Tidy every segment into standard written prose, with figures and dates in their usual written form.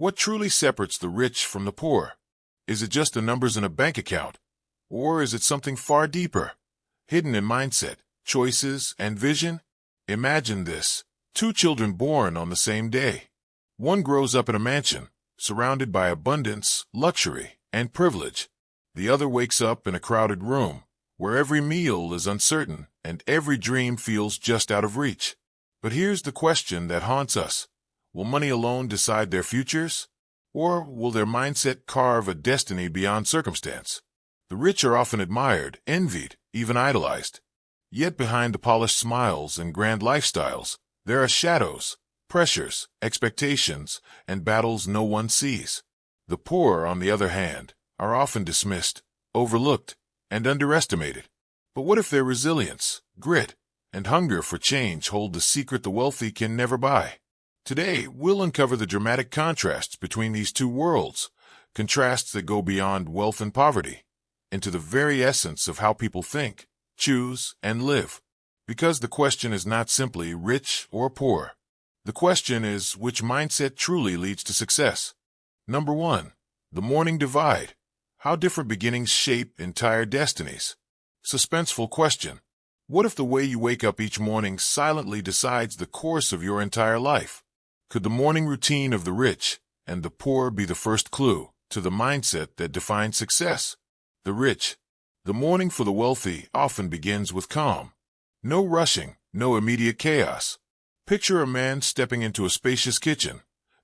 What truly separates the rich from the poor? Is it just the numbers in a bank account? Or is it something far deeper, hidden in mindset, choices, and vision? Imagine this: two children born on the same day. One grows up in a mansion, surrounded by abundance, luxury, and privilege. The other wakes up in a crowded room, where every meal is uncertain and every dream feels just out of reach. But here's the question that haunts us. Will money alone decide their futures? Or will their mindset carve a destiny beyond circumstance? The rich are often admired, envied, even idolized. Yet behind the polished smiles and grand lifestyles, there are shadows, pressures, expectations, and battles no one sees. The poor, on the other hand, are often dismissed, overlooked, and underestimated. But what if their resilience, grit, and hunger for change hold the secret the wealthy can never buy? Today, we'll uncover the dramatic contrasts between these two worlds, contrasts that go beyond wealth and poverty, into the very essence of how people think, choose, and live. Because the question is not simply rich or poor. The question is, which mindset truly leads to success? Number 1. The morning divide. How different beginnings shape entire destinies. Suspenseful question. What if the way you wake up each morning silently decides the course of your entire life? Could the morning routine of the rich and the poor be the first clue to the mindset that defines success? The rich. The morning for the wealthy often begins with calm. No rushing, no immediate chaos. Picture a man stepping into a spacious kitchen,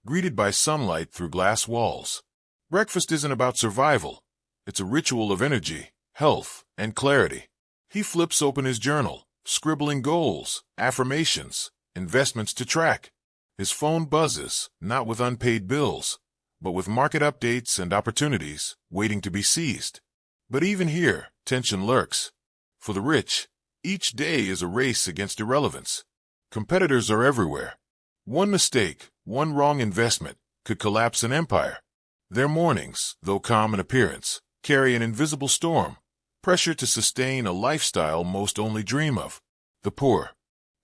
greeted by sunlight through glass walls. Breakfast isn't about survival. It's a ritual of energy, health, and clarity. He flips open his journal, scribbling goals, affirmations, investments to track. His phone buzzes, not with unpaid bills, but with market updates and opportunities waiting to be seized. But even here, tension lurks. For the rich, each day is a race against irrelevance. Competitors are everywhere. One mistake, one wrong investment, could collapse an empire. Their mornings, though calm in appearance, carry an invisible storm, pressure to sustain a lifestyle most only dream of. The poor.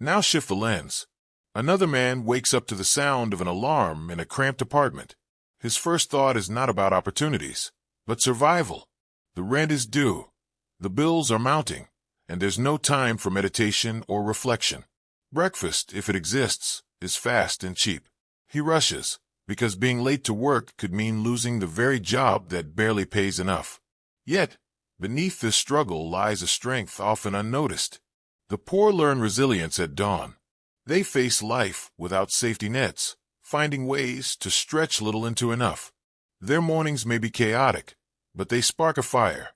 Now shift the lens. Another man wakes up to the sound of an alarm in a cramped apartment. His first thought is not about opportunities, but survival. The rent is due, the bills are mounting, and there's no time for meditation or reflection. Breakfast, if it exists, is fast and cheap. He rushes, because being late to work could mean losing the very job that barely pays enough. Yet, beneath this struggle lies a strength often unnoticed. The poor learn resilience at dawn. They face life without safety nets, finding ways to stretch little into enough. Their mornings may be chaotic, but they spark a fire,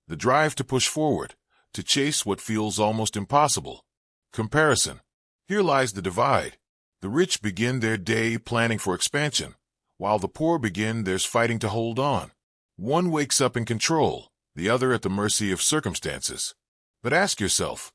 the drive to push forward, to chase what feels almost impossible. Comparison. Here lies the divide. The rich begin their day planning for expansion, while the poor begin theirs fighting to hold on. One wakes up in control, the other at the mercy of circumstances. But ask yourself,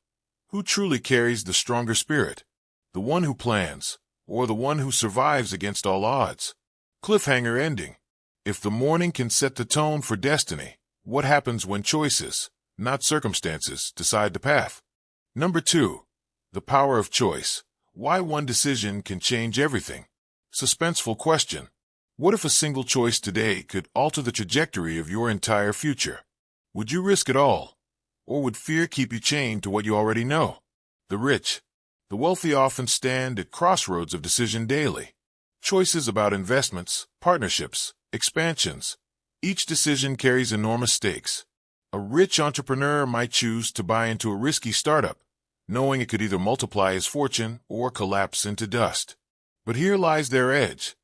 who truly carries the stronger spirit? The one who plans, or the one who survives against all odds? Cliffhanger ending. If the morning can set the tone for destiny, what happens when choices, not circumstances, decide the path? Number 2. The power of choice. Why one decision can change everything. Suspenseful question. What if a single choice today could alter the trajectory of your entire future? Would you risk it all? Or would fear keep you chained to what you already know? The rich. The wealthy often stand at crossroads of decision daily. Choices about investments, partnerships, expansions. Each decision carries enormous stakes. A rich entrepreneur might choose to buy into a risky startup, knowing it could either multiply his fortune or collapse into dust. But here lies their edge.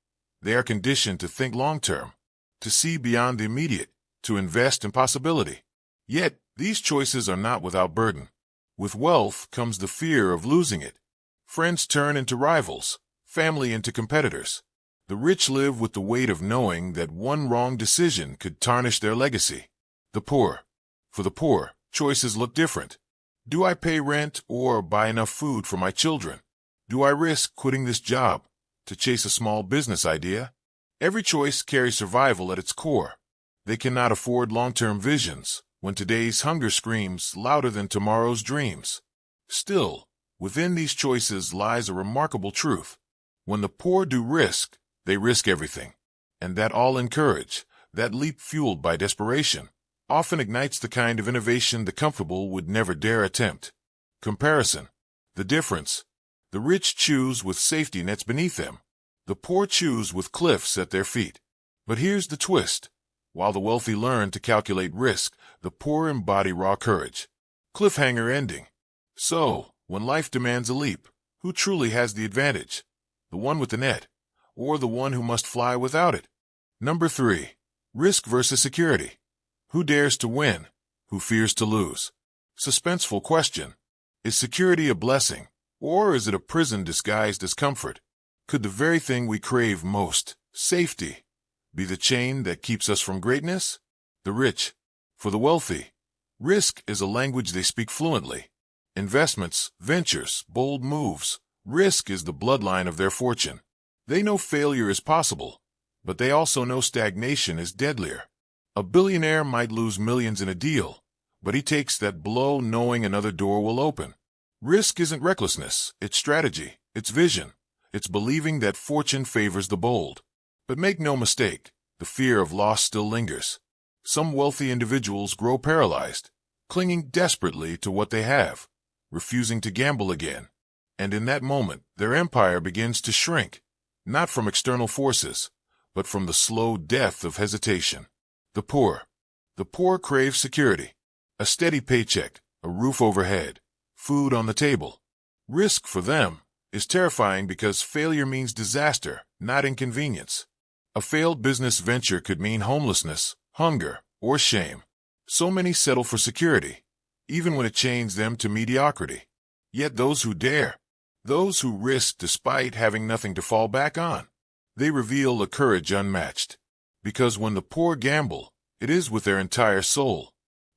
They are conditioned to think long-term, to see beyond the immediate, to invest in possibility. Yet, these choices are not without burden. With wealth comes the fear of losing it. Friends turn into rivals, family into competitors. The rich live with the weight of knowing that one wrong decision could tarnish their legacy. The poor. For the poor, choices look different. Do I pay rent or buy enough food for my children? Do I risk quitting this job to chase a small business idea? Every choice carries survival at its core. They cannot afford long-term visions when today's hunger screams louder than tomorrow's dreams. Still, within these choices lies a remarkable truth. When the poor do risk, they risk everything. And that all-in courage, that leap fueled by desperation, often ignites the kind of innovation the comfortable would never dare attempt. Comparison. The difference. The rich choose with safety nets beneath them. The poor choose with cliffs at their feet. But here's the twist. While the wealthy learn to calculate risk, the poor embody raw courage. Cliffhanger ending. So, when life demands a leap, who truly has the advantage? The one with the net, or the one who must fly without it? Number 3. Risk versus security. Who dares to win? Who fears to lose? Suspenseful question. Is security a blessing, or is it a prison disguised as comfort? Could the very thing we crave most, safety, be the chain that keeps us from greatness? The rich. For the wealthy, risk is a language they speak fluently. Investments, ventures, bold moves. Risk is the bloodline of their fortune. They know failure is possible, but they also know stagnation is deadlier. A billionaire might lose millions in a deal, but he takes that blow knowing another door will open. Risk isn't recklessness, it's strategy, it's vision, it's believing that fortune favors the bold. But make no mistake, the fear of loss still lingers. Some wealthy individuals grow paralyzed, clinging desperately to what they have, refusing to gamble again. And in that moment, their empire begins to shrink, not from external forces, but from the slow death of hesitation. The poor. The poor crave security. A steady paycheck, a roof overhead, food on the table. Risk for them is terrifying because failure means disaster, not inconvenience. A failed business venture could mean homelessness, hunger, or shame. So many settle for security, even when it chains them to mediocrity. Yet those who dare, those who risk despite having nothing to fall back on, they reveal a courage unmatched. Because when the poor gamble, it is with their entire soul.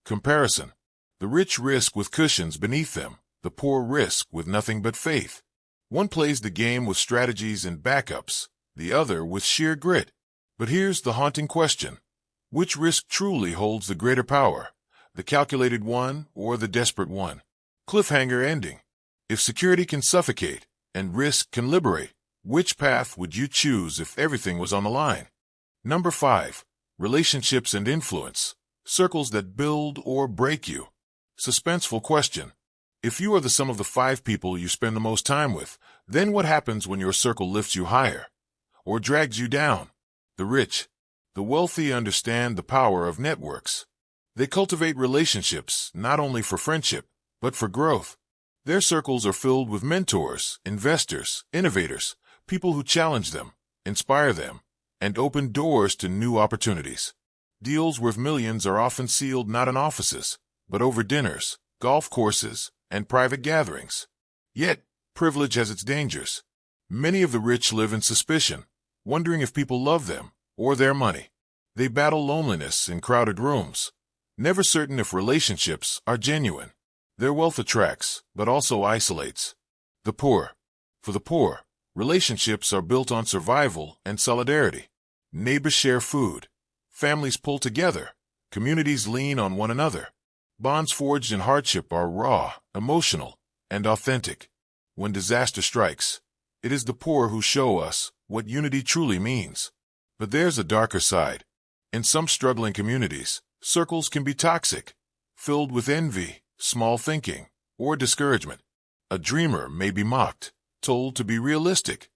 Comparison. The rich risk with cushions beneath them, the poor risk with nothing but faith. One plays the game with strategies and backups, the other with sheer grit. But here's the haunting question. Which risk truly holds the greater power? The calculated one or the desperate one? Cliffhanger ending. If security can suffocate and risk can liberate, which path would you choose if everything was on the line? Number 5. Relationships and influence. Circles that build or break you. Suspenseful question. If you are the sum of the 5 people you spend the most time with, then what happens when your circle lifts you higher or drags you down? The rich. The wealthy understand the power of networks. They cultivate relationships not only for friendship, but for growth. Their circles are filled with mentors, investors, innovators, people who challenge them, inspire them, and open doors to new opportunities. Deals worth millions are often sealed not in offices, but over dinners, golf courses, and private gatherings. Yet, privilege has its dangers. Many of the rich live in suspicion, wondering if people love them or their money. They battle loneliness in crowded rooms, never certain if relationships are genuine. Their wealth attracts, but also isolates. The poor. For the poor, relationships are built on survival and solidarity. Neighbors share food. Families pull together. Communities lean on one another. Bonds forged in hardship are raw, emotional, and authentic. When disaster strikes, it is the poor who show us what unity truly means. But there's a darker side. In some struggling communities, circles can be toxic, filled with envy, small thinking, or discouragement. A dreamer may be mocked, told to be realistic,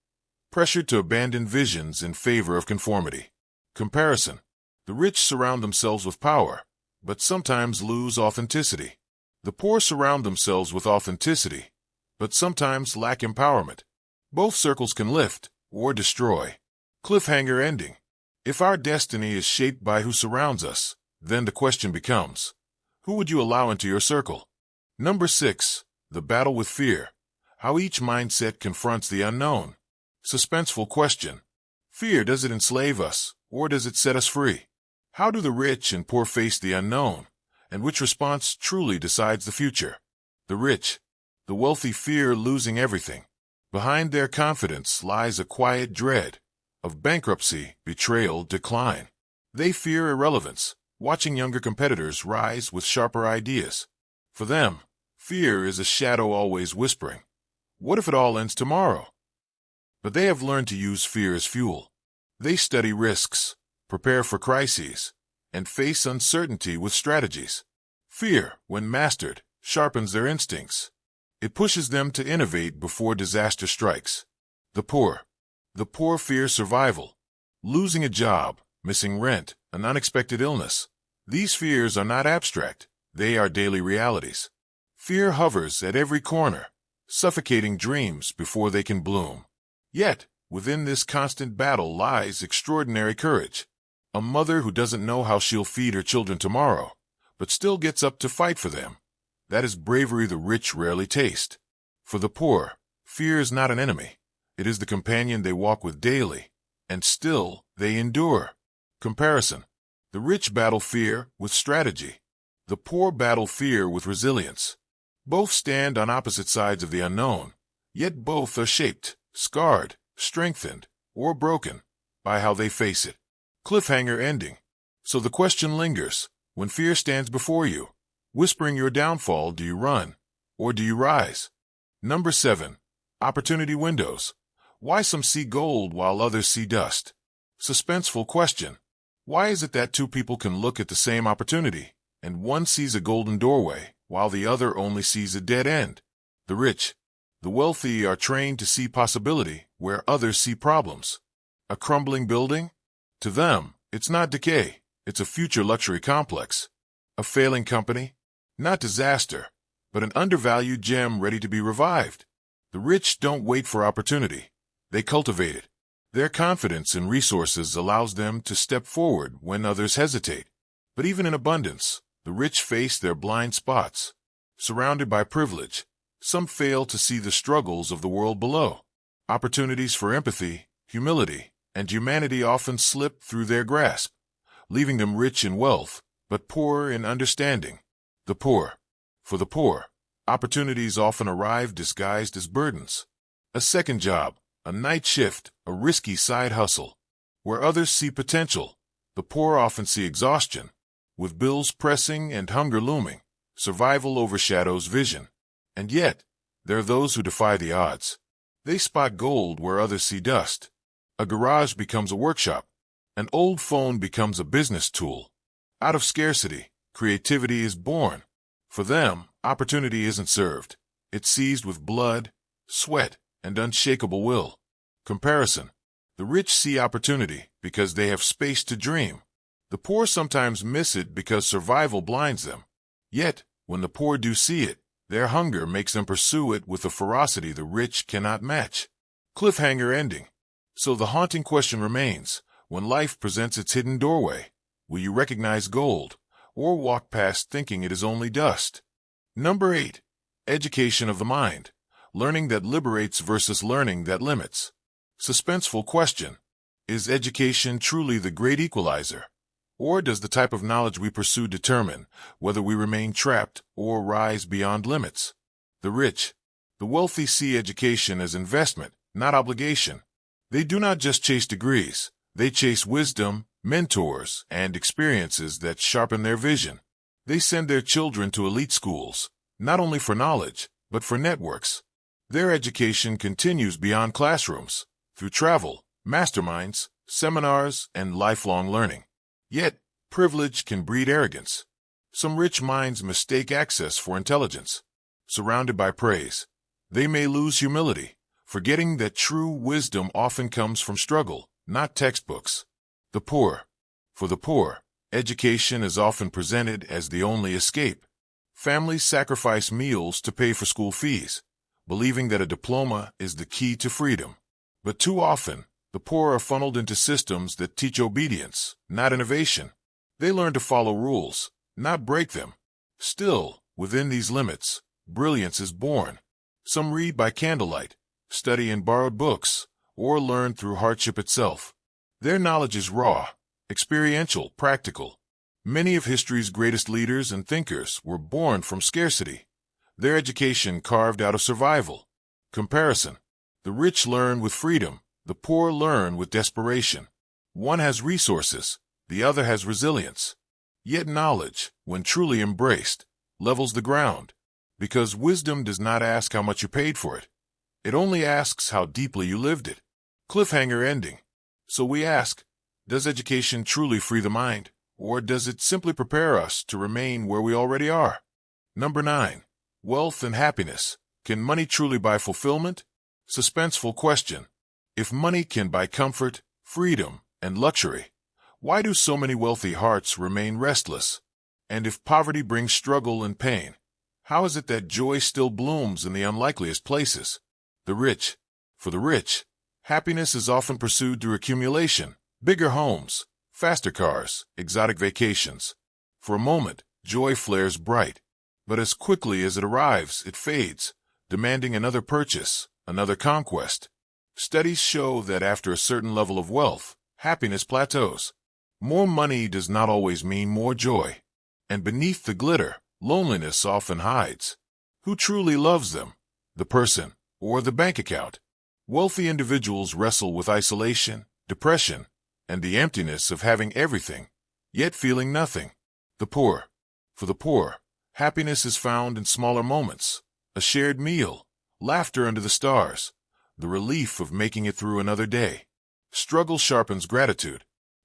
pressured to abandon visions in favor of conformity. Comparison. The rich surround themselves with power, but sometimes lose authenticity. The poor surround themselves with authenticity, but sometimes lack empowerment. Both circles can lift or destroy. Cliffhanger ending. If our destiny is shaped by who surrounds us, then the question becomes, who would you allow into your circle? Number 6. The battle with fear. How each mindset confronts the unknown. Suspenseful question. Fear, does it enslave us, or does it set us free? How do the rich and poor face the unknown, and which response truly decides the future? The rich. The wealthy fear losing everything. Behind their confidence lies a quiet dread of bankruptcy, betrayal, decline. They fear irrelevance, watching younger competitors rise with sharper ideas. For them, fear is a shadow always whispering, "What if it all ends tomorrow?" But they have learned to use fear as fuel. They study risks, prepare for crises, and face uncertainty with strategies. Fear, when mastered, sharpens their instincts. It pushes them to innovate before disaster strikes. The poor. The poor fear survival. Losing a job, missing rent, an unexpected illness. These fears are not abstract. They are daily realities. Fear hovers at every corner, suffocating dreams before they can bloom. Yet, within this constant battle lies extraordinary courage. A mother who doesn't know how she'll feed her children tomorrow, but still gets up to fight for them. That is bravery the rich rarely taste. For the poor, fear is not an enemy. It is the companion they walk with daily, and still they endure. Comparison. The rich battle fear with strategy. The poor battle fear with resilience. Both stand on opposite sides of the unknown, yet both are shaped, scarred, strengthened, or broken by how they face it. Cliffhanger ending. So the question lingers, when fear stands before you, whispering your downfall, do you run, or do you rise? Number 7. Opportunity windows. Why some see gold while others see dust? Suspenseful question. Why is it that two people can look at the same opportunity, and one sees a golden doorway, while the other only sees a dead end? The rich, the wealthy are trained to see possibility where others see problems. A crumbling building? To them, it's not decay, it's a future luxury complex. A failing company? Not disaster, but an undervalued gem ready to be revived. The rich don't wait for opportunity. They cultivate it. Their confidence in resources allows them to step forward when others hesitate. But even in abundance, the rich face their blind spots. Surrounded by privilege, some fail to see the struggles of the world below. Opportunities for empathy, humility, and humanity often slip through their grasp, leaving them rich in wealth, but poor in understanding. The poor. For the poor, opportunities often arrive disguised as burdens. A second job, a night shift, a risky side hustle. Where others see potential, the poor often see exhaustion. With bills pressing and hunger looming, survival overshadows vision. And yet, there are those who defy the odds. They spot gold where others see dust. A garage becomes a workshop. An old phone becomes a business tool. Out of scarcity, creativity is born. For them, opportunity isn't served. It's seized with blood, sweat, and unshakable will. Comparison. The rich see opportunity because they have space to dream. The poor sometimes miss it because survival blinds them. Yet, when the poor do see it, their hunger makes them pursue it with a ferocity the rich cannot match. Cliffhanger ending. So the haunting question remains, when life presents its hidden doorway, will you recognize gold, or walk past thinking it is only dust? Number 8. Education of the mind. Learning that liberates versus learning that limits. Suspenseful question. Is education truly the great equalizer? Or does the type of knowledge we pursue determine whether we remain trapped or rise beyond limits? The rich, the wealthy see education as investment, not obligation. They do not just chase degrees, they chase wisdom, mentors, and experiences that sharpen their vision. They send their children to elite schools, not only for knowledge, but for networks. Their education continues beyond classrooms, through travel, masterminds, seminars, and lifelong learning. Yet, privilege can breed arrogance. Some rich minds mistake access for intelligence. Surrounded by praise, they may lose humility, forgetting that true wisdom often comes from struggle, not textbooks. The poor. For the poor, education is often presented as the only escape. Families sacrifice meals to pay for school fees, believing that a diploma is the key to freedom. But too often, the poor are funneled into systems that teach obedience, not innovation. They learn to follow rules, not break them. Still, within these limits, brilliance is born. Some read by candlelight, study in borrowed books, or learn through hardship itself. Their knowledge is raw, experiential, practical. Many of history's greatest leaders and thinkers were born from scarcity. Their education carved out of survival. Comparison. The rich learn with freedom. The poor learn with desperation. One has resources, the other has resilience. Yet knowledge, when truly embraced, levels the ground, because wisdom does not ask how much you paid for it. It only asks how deeply you lived it. Cliffhanger ending. So we ask, does education truly free the mind, or does it simply prepare us to remain where we already are? Number 9. Wealth and happiness. Can money truly buy fulfillment? Suspenseful question. If money can buy comfort, freedom, and luxury, why do so many wealthy hearts remain restless? And if poverty brings struggle and pain, how is it that joy still blooms in the unlikeliest places? The rich. For the rich, happiness is often pursued through accumulation, bigger homes, faster cars, exotic vacations. For a moment, joy flares bright, but as quickly as it arrives, it fades, demanding another purchase, another conquest. Studies show that after a certain level of wealth, happiness plateaus. More money does not always mean more joy. And beneath the glitter, loneliness often hides. Who truly loves them? The person or the bank account? Wealthy individuals wrestle with isolation, depression, and the emptiness of having everything, yet feeling nothing. The poor. For the poor, happiness is found in smaller moments, a shared meal, laughter under the stars, the relief of making it through another day. Struggle sharpens gratitude.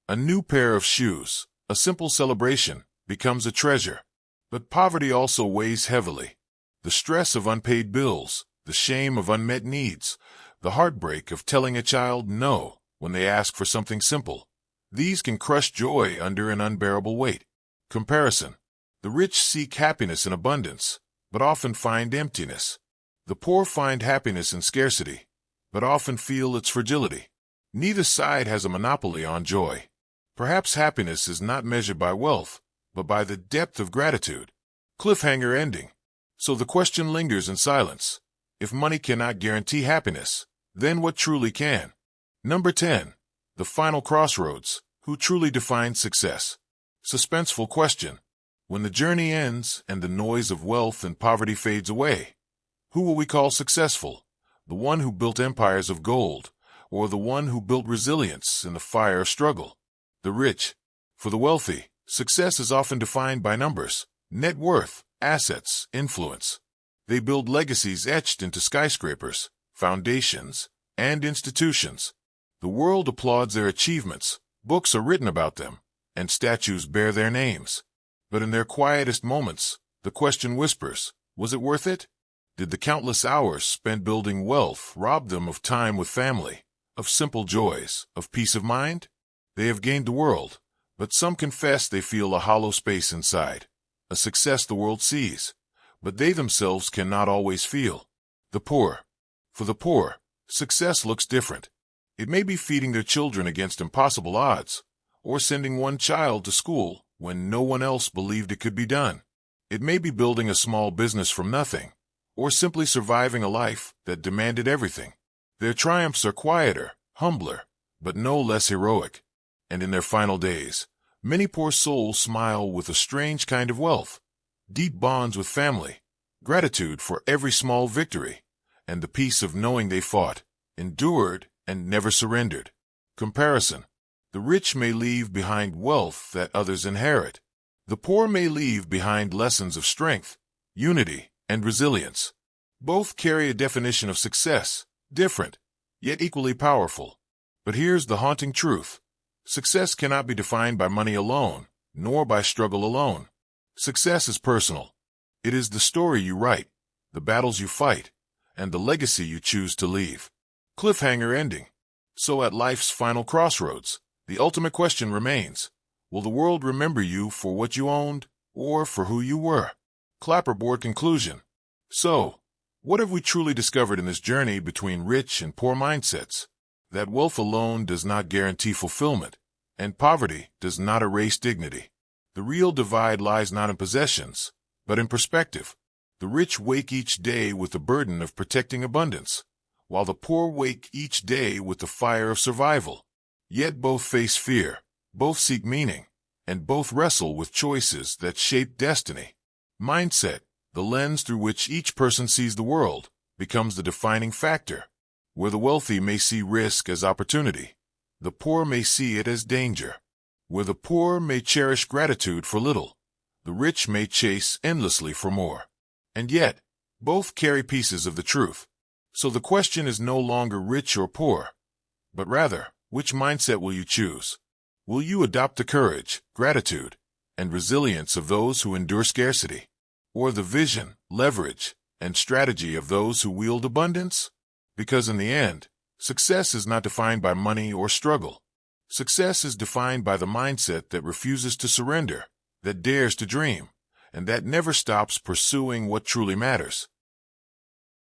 A new pair of shoes, a simple celebration, becomes a treasure. But poverty also weighs heavily. The stress of unpaid bills, the shame of unmet needs, the heartbreak of telling a child no when they ask for something simple. These can crush joy under an unbearable weight. Comparison. The rich seek happiness in abundance, but often find emptiness. The poor find happiness in scarcity, but often feel its fragility. Neither side has a monopoly on joy. Perhaps happiness is not measured by wealth, but by the depth of gratitude. Cliffhanger ending. So the question lingers in silence. If money cannot guarantee happiness, then what truly can? Number 10. The final crossroads. Who truly defines success? Suspenseful question. When the journey ends and the noise of wealth and poverty fades away, who will we call successful? The one who built empires of gold, or the one who built resilience in the fire of struggle? The rich. For the wealthy, success is often defined by numbers, net worth, assets, influence. They build legacies etched into skyscrapers, foundations, and institutions. The world applauds their achievements, books are written about them, and statues bear their names. But in their quietest moments, the question whispers, was it worth it? Did the countless hours spent building wealth rob them of time with family, of simple joys, of peace of mind? They have gained the world, but some confess they feel a hollow space inside, a success the world sees, but they themselves cannot always feel. The poor. For the poor, success looks different. It may be feeding their children against impossible odds, or sending one child to school when no one else believed it could be done. It may be building a small business from nothing, or simply surviving a life that demanded everything. Their triumphs are quieter, humbler, but no less heroic. And in their final days, many poor souls smile with a strange kind of wealth, deep bonds with family, gratitude for every small victory, and the peace of knowing they fought, endured, and never surrendered. Comparison. The rich may leave behind wealth that others inherit. The poor may leave behind lessons of strength, unity, and resilience. Both carry a definition of success, different, yet equally powerful. But here's the haunting truth. Success cannot be defined by money alone, nor by struggle alone. Success is personal. It is the story you write, the battles you fight, and the legacy you choose to leave. Cliffhanger ending. So at life's final crossroads, the ultimate question remains, will the world remember you for what you owned, or for who you were? Clapperboard conclusion. So, what have we truly discovered in this journey between rich and poor mindsets? That wealth alone does not guarantee fulfillment, and poverty does not erase dignity. The real divide lies not in possessions, but in perspective. The rich wake each day with the burden of protecting abundance, while the poor wake each day with the fire of survival. Yet both face fear, both seek meaning, and both wrestle with choices that shape destiny. Mindset, the lens through which each person sees the world, becomes the defining factor. Where the wealthy may see risk as opportunity, the poor may see it as danger. Where the poor may cherish gratitude for little, the rich may chase endlessly for more. And yet, both carry pieces of the truth. So the question is no longer rich or poor, but rather, Which mindset will you choose? Will you adopt the courage, gratitude, and resilience of those who endure scarcity? Or the vision, leverage, and strategy of those who wield abundance? Because in the end, success is not defined by money or struggle. Success is defined by the mindset that refuses to surrender, that dares to dream, and that never stops pursuing what truly matters.